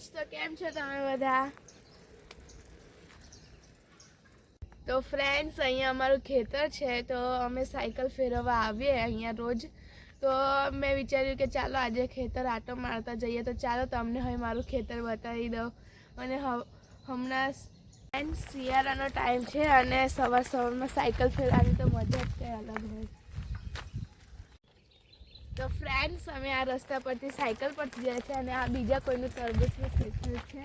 Friends, તો કેમ છો તમે બધા? તો ફ્રેન્ડ્સ, અહીંયા અમારું ખેતર છે, તો અમે સાયકલ ફેરવવા આવીએ અહીંયા રોજ. તો મેં વિચાર્યું કે ચાલો આજે ખેતર આટો મારતા જઈએ. તો ચાલો તમને હવે મારું ખેતર બતાવી દઉં. અને હમણાં ફ્રેન્ડ્સ શિયાળાનો ટાઈમ છે અને સવારમાં સાયકલ ફેરવાની તો મજા જ કંઈ અલગ હોય. તો ફ્રેન્ડ્સ, અમે આ રસ્તા પરથી સાયકલ પરથી જાય છે અને આ બીજા કોઈનું તરબૂચનું ખેતર છે.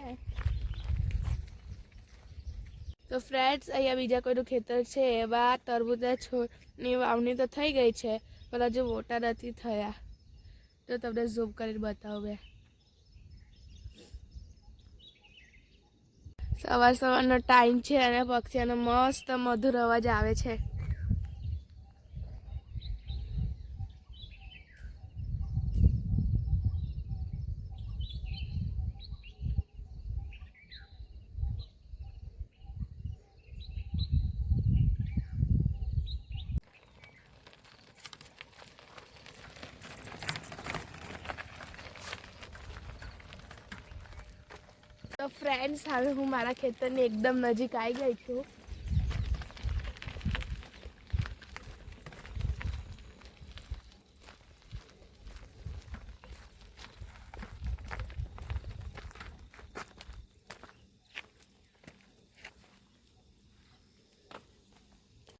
તો ફ્રેન્ડ્સ, અહીંયા બીજા કોઈનું ખેતર છે. એવા તરબૂચના છોડની વાવણી તો થઈ ગઈ છે, પણ હજુ મોટા નથી થયા. તો તમને ઝૂમ કરીને બતાવું. સવારનો ટાઈમ છે અને પક્ષીઓનો મસ્ત મધુર અવાજ આવે છે. તો ફ્રેન્ડ્સ, હવે હું મારા ખેતરની એકદમ નજીક આવી ગઈ છું.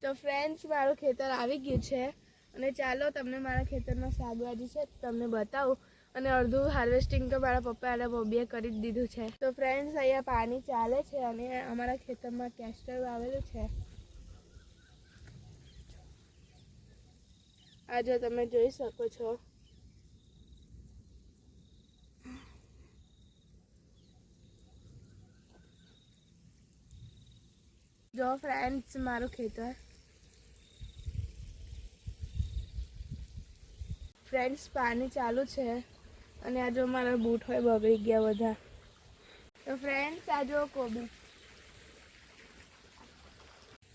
તો ફ્રેન્ડ્સ, મારું ખેતર આવી ગયું છે અને ચાલો તમને મારા ખેતરમાં શાકભાજી છે તમને બતાવું. અને અડધું હાર્વેસ્ટિંગ તો મારા પપ્પા અને મમ્મીએ કરી જ દીધું છે. તો ફ્રેન્ડ્સ, અહીંયા પાણી ચાલે છે અને અમારા ખેતરમાં કેસ્ટર વાવેલું છે. આ જો તમે જોઈ શકો છો. જો ફ્રેન્ડ્સ, મારું ખેતર. ફ્રેન્ડ્સ, પાણી ચાલુ છે અને આ જો મારા બૂટ હોય બગડી ગયા બધા. તો ફ્રેન્ડ્સ, આ જો કોબી,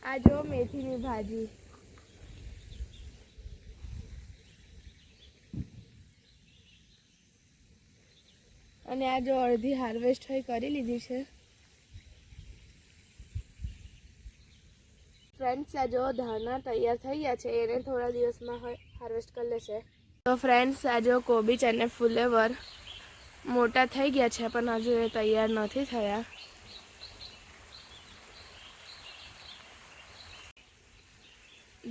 આ જો મેથીની ભાજી, અને આ જો અડધી હાર્વેસ્ટ હોય કરી લીધી છે. ફ્રેન્ડ્સ, આ જો ધાના તૈયાર થઈ ગયા છે, એને થોડા દિવસમાં હાર્વેસ્ટ કરી લેશે. તો ફ્રેન્ડ્સ, આ જો કોબીજ અને ફુલેવર મોટા થઈ ગયા છે પણ હજુ એ તૈયાર નથી થયા.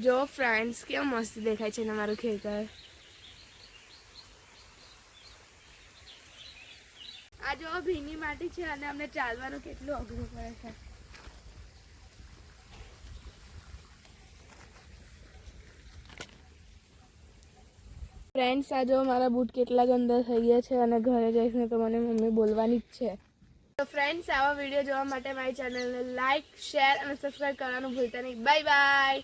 જો ફ્રેન્ડ્સ, કેવું મસ્ત દેખાય છે ને મારું ખેતર. આ જો ભીની માટી છે અને અમને ચાલવાનું કેટલું અઘરું પડે છે. ફ્રેન્ડ્સ, આ જો મારા બૂટ કેટલા ગંદા થઈ ગયા છે અને ઘરે જઈને તો મને મમ્મી બોલવાની જ છે. તો ફ્રેન્ડ્સ, આવા વિડીયો જોવા માટે મારી ચેનલને લાઇક, શેર અને સબસ્ક્રાઈબ કરવાનું ભૂલતા નહીં. Bye bye.